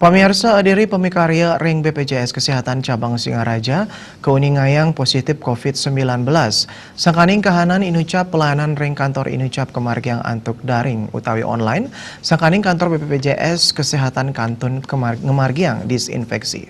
Pemirsa adiri pemikarya ring BPJS Kesehatan Cabang Singaraja keuningayang positif COVID-19. Sangkaning kahanan inucap pelayanan ring kantor inucap kemargiang antuk daring utawi online. Sangkaning kantor BPJS Kesehatan Kantun Ngemargiang disinfeksi.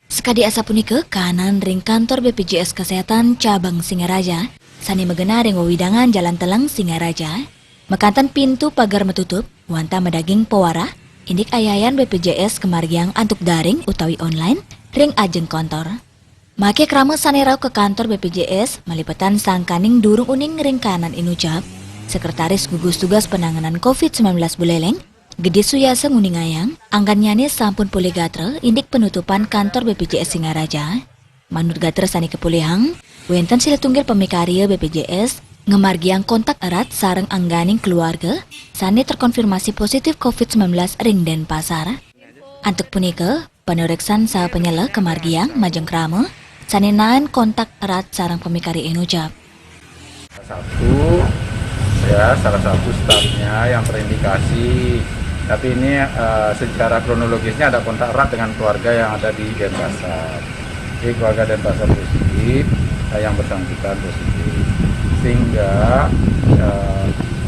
Sekadi asa punika kahanan ring kantor BPJS Kesehatan Cabang Singaraja sani megena ring wewidangan Jalan Telang Singaraja. Mekantan pintu pagar metutup, wanta medaging pewara, indik ayayan BPJS kemargiang antuk daring utawi online, ring ajeng kantor. Make krama sanerau ke kantor BPJS, malipetan sangkaning durung uning ring kanan inucap, Sekretaris Gugus Tugas Penanganan COVID-19 Buleleng, Gede Suyasa nguningayang, anggannyane sampun pulih gatra, indik penutupan kantor BPJS Singaraja. Manut gatra sani kepulihang, wenten sila tunggil pemikarya BPJS, ngemargiang kontak erat sareng angganing keluarga sani terkonfirmasi positif COVID-19 ring Denpasar. Antuk punika, penureksan sa penyela kemargiang majeng krama sani naen kontak erat sareng pemikari inucap. Salah satu stafnya yang terindikasi, tapi ini secara kronologisnya ada kontak erat dengan keluarga yang ada di Denpasar. Jadi keluarga Denpasar positif, yang bersangkutan positif. Sehingga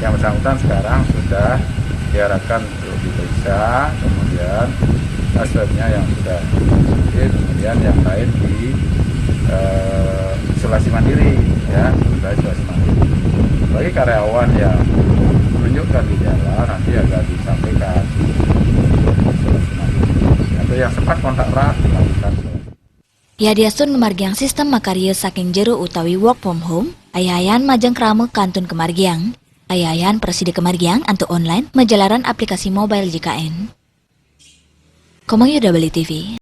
yang bersangkutan sekarang sudah diarahkan untuk diperiksa, kemudian hasilnya yang sudah positif, kemudian yang lain di isolasi mandiri, ya, isolasi mandiri. Bagi karyawan yang menunjukkan gejala nanti akan disampaikan isolasi mandiri. Atau yang sempat kontak erat dilakukan. Ya diasun ngemargiang sistem makarya saking jero utawi work from home, ayayan majeng krama kantun kemargiang, ayayan presidi kemargiang antu online majalaran aplikasi mobile JKN. Komang WTV.